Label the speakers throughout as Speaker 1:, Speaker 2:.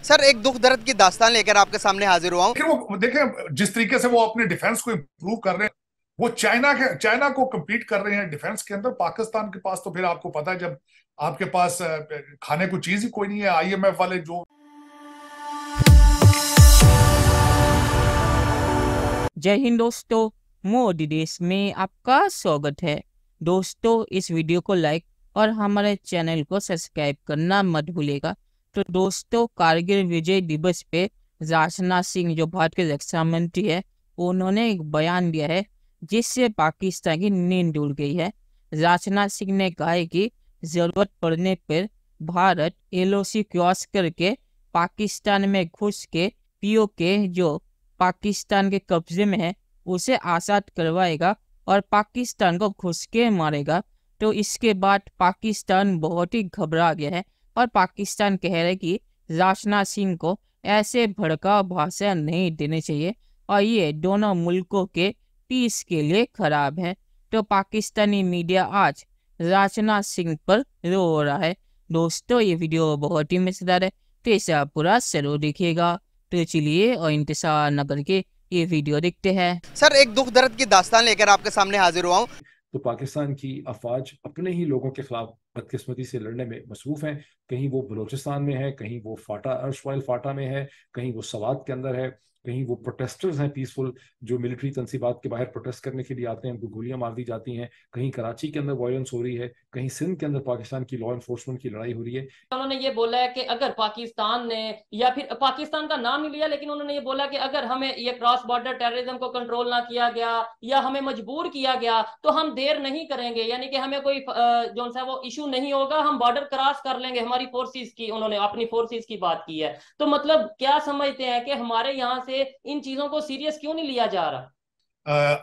Speaker 1: Sir एक दुख दर्द की दास्तान लेकर आपके सामने हाजिर हुआ हूँ।
Speaker 2: लेकिन वो देखें जिस तरीके से वो अपने डिफेंस को इम्प्रूव कर रहे हैं, वो चाइना को कम्पीट कर रहे हैं डिफेंस के अंदर। पाकिस्तान के पास तो फिर आपको पता है, जब आपके पास खाने को चीज ही कोई नहीं है। आईएमएफ वाले जो
Speaker 3: जय हिंद दोस्तों, मोदी देश में आपका स्वागत है। दोस्तों, इस वीडियो को लाइक और हमारे चैनल को सब्सक्राइब करना मत भूलिएगा। तो दोस्तों, कारगिल विजय दिवस पे राजनाथ सिंह जो भारत के रक्षा मंत्री है, उन्होंने एक बयान दिया है जिससे पाकिस्तान की नींद उड़ गई है। राजनाथ सिंह ने कहा है कि जरूरत पड़ने पर भारत एलओसी क्रॉस करके पाकिस्तान में घुस के पीओके जो पाकिस्तान के कब्जे में है उसे आज़ाद करवाएगा और पाकिस्तान को घुस के मारेगा। तो इसके बाद पाकिस्तान बहुत ही घबरा गया है और पाकिस्तान कह रहा है कि राजनाथ सिंह को ऐसे भड़काऊ भाषण नहीं देने चाहिए और ये दोनों मुल्कों के पीस के लिए खराब है। तो पाकिस्तानी मीडिया आज राजनाथ सिंह पर रो रहा है। दोस्तों, ये वीडियो बहुत ही मजेदार है, तो इसे आप पूरा जरूर देखिएगा। तो चलिए और इंतजार न करके ये वीडियो देखते हैं।
Speaker 1: सर एक दुख दर्द की दास्तान लेकर आपके सामने हाजिर हुआ हूँ।
Speaker 4: तो पाकिस्तान की अफवाज अपने ही लोगों के खिलाफ बदकिस्मती से लड़ने में मसरूफ हैं। कहीं वो बलूचिस्तान में है, कहीं वो फाटा अर्शवाइल फाटा में है, कहीं वो सवात के अंदर है, कहीं वो प्रोटेस्टर्स हैं पीसफुल जो मिलिट्री तंसीबात के बाहर प्रोटेस्ट करने के लिए आते हैं, उनको गोलियां मार दी जाती हैं। कहीं कराची के अंदर वायलेंस हो रही है, कहीं सिंध के अंदर पाकिस्तान की लॉ एनफोर्समेंट की लड़ाई हो रही है।
Speaker 5: उन्होंने ये बोला है कि अगर पाकिस्तान ने, या फिर पाकिस्तान का नाम नहीं लिया, लेकिन उन्होंने ये बोला कि अगर हमें ये क्रॉस बॉर्डर टेररिज्म को कंट्रोल ना किया गया या हमें मजबूर किया गया तो हम देर नहीं करेंगे, यानी कि हमें कोई जो सा वो इशू नहीं होगा, हम बॉर्डर क्रॉस कर लेंगे हमारी फोर्सेस की। उन्होंने अपनी फोर्सेस की बात की है। तो मतलब क्या समझते हैं कि हमारे यहाँ से इन चीजों को सीरियस क्यों नहीं लिया जा रहा?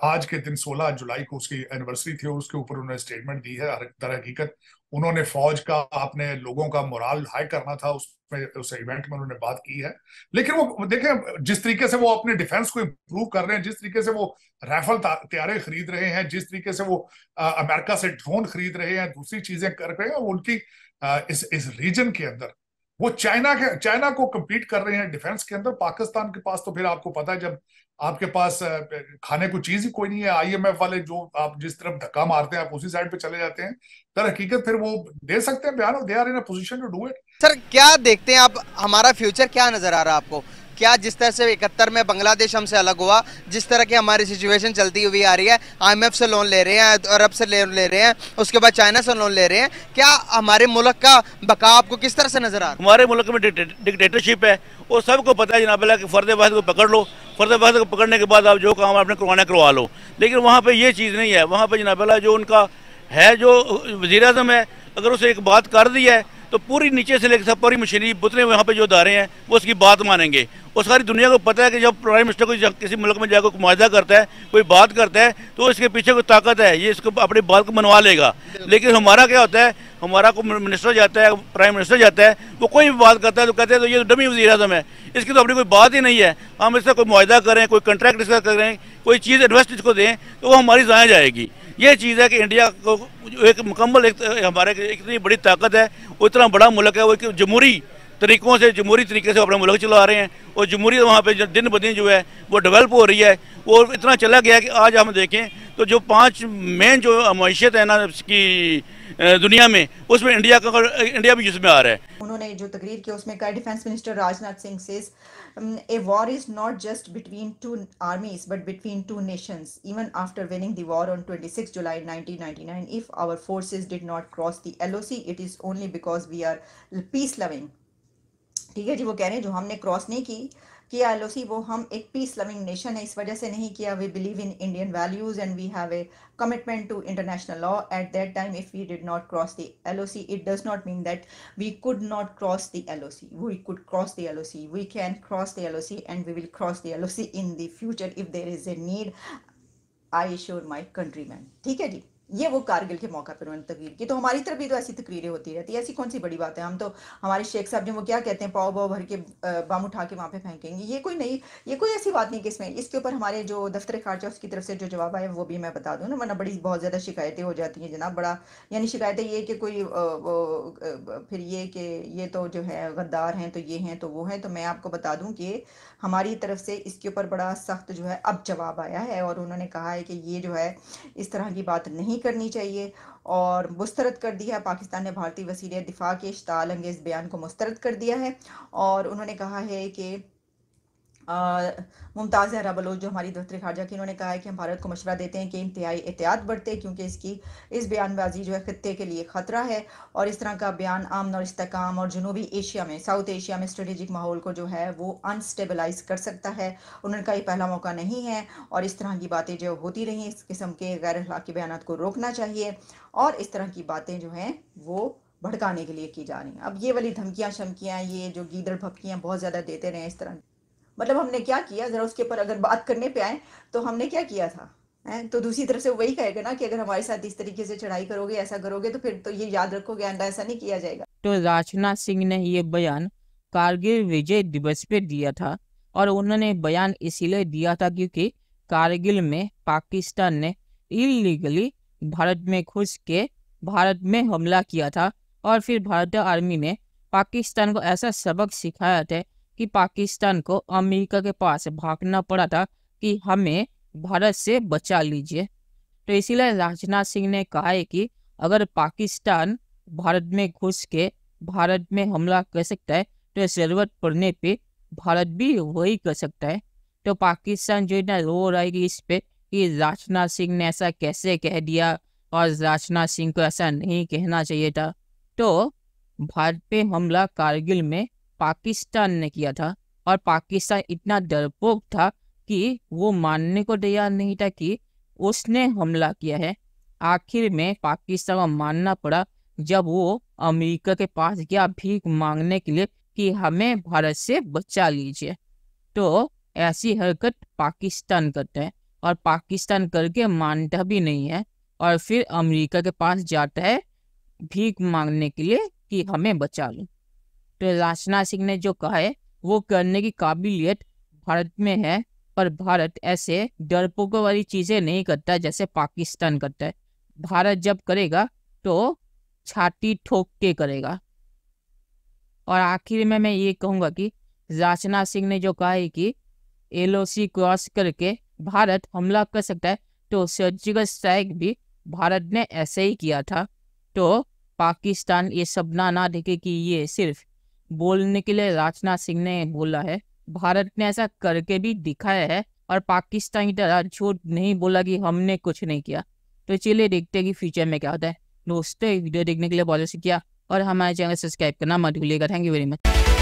Speaker 2: आज के दिन 16 जुलाई को उसकी एनिवर्सरी थी और उसके ऊपर उन्होंने स्टेटमेंट दी है। दर हकीकत उन्होंने फौज का, अपने लोगों का मोराल हाई करना था, उसमें उस इवेंट में उन्होंने बात की है। लेकिन वो देखें जिस तरीके से वो अपने डिफेंस को इम्प्रूव कर रहे हैं, जिस तरीके से वो राइफल तैयारे खरीद रहे हैं, जिस तरीके से वो अमेरिका से ड्रोन खरीद रहे हैं, दूसरी चीजें कर रहे हैं, उनकी इस रीजन के अंदर वो चाइना को कम्पीट कर रहे हैं डिफेंस के अंदर। पाकिस्तान के पास तो फिर आपको पता है, जब आपके पास खाने को चीज ही कोई नहीं है। आईएमएफ वाले जो आप जिस तरफ धक्का मारते हैं, आप उसी साइड पे चले जाते हैं। दर हकीकत फिर वो दे सकते हैं बयान, they are in a position to do it.
Speaker 1: Sir क्या देखते हैं आप, हमारा फ्यूचर क्या नजर आ रहा है आपको? क्या जिस तरह से 71 में बांग्लादेश हमसे अलग हुआ, जिस तरह की हमारी सिचुएशन चलती हुई आ रही है, आईएमएफ से लोन ले रहे हैं, अरब से लोन ले रहे हैं, उसके बाद चाइना से लोन ले रहे हैं, क्या हमारे मुल्क का बका आपको किस तरह से नजर आ रहा है?
Speaker 6: हमारे मुल्क में डिक्टेटरशिप है और सबको पता है जनाब अल्लाह कि फर्द वाहिद को पकड़ लो, फर्द वाहिद को पकड़ने के बाद आप जो काम आपने करवाना करवा लो। लेकिन वहाँ पे ये चीज़ नहीं है। वहाँ पे जनाब अल्लाह जो उनका है, जो वज़ीर आज़म है, अगर उसे एक बात कर दी है तो पूरी नीचे से लेकर सब पूरी मशीनरी बुतने वहाँ पे जो इदारे हैं वो उसकी बात मानेंगे। और सारी दुनिया को पता है कि जब प्राइम मिनिस्टर को किसी मुल्क में जाकर मुआहदा करता है, कोई बात करता है, तो इसके पीछे कोई ताकत है, ये इसको अपनी बात को मनवा लेगा। लेकिन हमारा क्या होता है, हमारा को मिनिस्टर जाता है, प्राइम मिनिस्टर जाता है, वो कोई भी बात करता है तो कहते हैं तो ये तो डमी वज़ीर आज़म है, इसकी तो अपनी कोई बात ही नहीं है। हम इससे कोई मुआहदा करें, कोई कंट्रैक्ट इसका करें, कोई चीज़ इन्वेस्ट इसको दें तो वो हमारी ज़ाया जाएगी। ये चीज़ है कि इंडिया को एक मुकम्मल हमारे इतनी बड़ी ताकत है, वो इतना बड़ा मुल्क है, वो जमहूरी तरीके से अपना मुल्क चला रहे हैं और जमहूरियत वहाँ पे दिन ब दिन जो है वो डेवलप हो रही है। वो इतना चला गया कि आज हम देखें तो जो 5 मेन जो मैशियत है ना की दुनिया में, उसमें इंडिया भी जिसमें आ रहा है।
Speaker 7: उन्होंने जो तकरीर की उसमें कहा, defence minister Rajnath Singh says a war is not just between two armies but between two nations. Even after winning the war on 26 July 1999, if our forces did not cross the LOC, it is only because we are peace loving. ठीक है जी, वो कह रहे हैं जो हमने cross नहीं किया एलओसी, वो हम एक पीस लविंग नेशन है, इस वजह से नहीं किया। We believe in Indian values and we have a commitment to international law. At that time if we did not cross the LOC, it does not mean that we could not cross the LOC. We could cross the LOC, we can cross the LOC and we will cross the LOC in the future if there is a need, I assure my countryman. ठीक है जी। ये वो कारगिल के मौका पर उन्होंने तकरीर की। तो हमारी तरफ भी तो ऐसी तकरीरें होती रहती है, ऐसी कौन सी बड़ी बात है। हम तो, हमारे शेख साहब ने वो क्या कहते हैं, पाव पाव भर के बम उठा के वहाँ पे फेंकेंगे, ये कोई नहीं, ये कोई ऐसी बात नहीं कि इसमें, इसके ऊपर हमारे जो दफ्तर खारजा उसकी तरफ से जो जवाब आया वो भी मैं बता दूँ ना, वरना बड़ी बहुत ज़्यादा शिकायतें हो जाती हैं जनाब। बड़ा यानी शिकायतें ये कि कोई फिर ये कि ये तो जो है गद्दार हैं, तो ये हैं तो वो हैं। तो मैं आपको बता दूं कि हमारी तरफ से इसके ऊपर बड़ा सख्त जो है अब जवाब आया है, और उन्होंने कहा है कि ये जो है इस तरह की बात नहीं करनी चाहिए, और मुस्तरद कर दिया है। पाकिस्तान ने भारतीय वसीले दिफा के इश्ताल अंगेज़ बयान को मुस्तरद कर दिया है, और उन्होंने कहा है कि मुमताज़ जहरा बलोच जो हमारी दफ्तर खारजा की, उन्होंने कहा है कि हम भारत को मशवरा देते हैं कि इंतहाई एहतियात बरते, क्योंकि इस बयानबाजी जो है खत्ते के लिए ख़तरा है, और इस तरह का बयान अमन और इस्तेहकाम और जनूबी एशिया में, साउथ एशिया में स्ट्रेटेजिक माहौल को जो है वो अनस्टेबलाइज कर सकता है। उन्होंने कहा ये पहला मौका नहीं है, और इस तरह की बातें जो होती रही, इस किस्म के गैर अखलाकी बयानात को रोकना चाहिए, और इस तरह की बातें जो हैं वो भड़काने के लिए की जा रही हैं। अब ये वाली धमकियाँ शमकियाँ, ये जो गीदड़ भपकियाँ बहुत ज़्यादा देते रहे इस तरह, मतलब हमने क्या किया, जरा उसके ऊपर अगर बात करने पे आए तो हमने क्या किया था, हैं? तो दूसरी तरफ से वही कहेगा ना कि अगर हमारे साथ इस तरीके से चढ़ाई करोगे, ऐसा करोगे, तो फिर तो ये याद रखोगे आइंदा ऐसा नहीं किया जाएगा।
Speaker 3: तो राजनाथ सिंह ने ये बयान कारगिल विजय दिवस पे दिया था, और उन्होंने बयान इसीलिए दिया था क्योंकि कारगिल में पाकिस्तान ने इलीगली भारत में घुस के भारत में हमला किया था, और फिर भारतीय आर्मी ने पाकिस्तान को ऐसा सबक सिखाया था कि पाकिस्तान को अमेरिका के पास भागना पड़ा था कि हमें भारत से बचा लीजिए। तो इसीलिए राजनाथ सिंह ने कहा है कि अगर पाकिस्तान भारत में घुस के भारत में हमला कर सकता है तो ज़रूरत पड़ने पे भारत भी वही कर सकता है। तो पाकिस्तान जो इतना रो रहा है कि इस पे कि राजनाथ सिंह ने ऐसा कैसे कह दिया, और राजनाथ सिंह को ऐसा नहीं कहना चाहिए था। तो भारत पे हमला कारगिल में पाकिस्तान ने किया था, और पाकिस्तान इतना डरपोक था कि वो मानने को तैयार नहीं था कि उसने हमला किया है। आखिर में पाकिस्तान को मानना पड़ा जब वो अमेरिका के पास गया भीख मांगने के लिए कि हमें भारत से बचा लीजिए। तो ऐसी हरकत पाकिस्तान करता है, और पाकिस्तान करके मानता भी नहीं है, और फिर अमेरिका के पास जाता है भीख मांगने के लिए कि हमें बचा लो। तो राजनाथ सिंह ने जो कहा है वो करने की काबिलियत भारत में है, पर भारत ऐसे डरपोकों वाली चीज़ें नहीं करता जैसे पाकिस्तान करता है। भारत जब करेगा तो छाती ठोक के करेगा। और आखिर में मैं ये कहूँगा कि राजनाथ सिंह ने जो कहा है कि LOC क्रॉस करके भारत हमला कर सकता है, तो सर्जिकल स्ट्राइक भी भारत ने ऐसे ही किया था। तो पाकिस्तान ये सपना ना देखे कि ये सिर्फ बोलने के लिए राजनाथ सिंह ने बोला है, भारत ने ऐसा करके भी दिखाया है, और पाकिस्तान की तरह झूठ नहीं बोला कि हमने कुछ नहीं किया। तो चलिए देखते हैं कि फ्यूचर में क्या होता है। दोस्तों वीडियो देखने के लिए बहुत शुक्रिया, और हमारे चैनल सब्सक्राइब करना मत भूलिएगा। Thank you very much.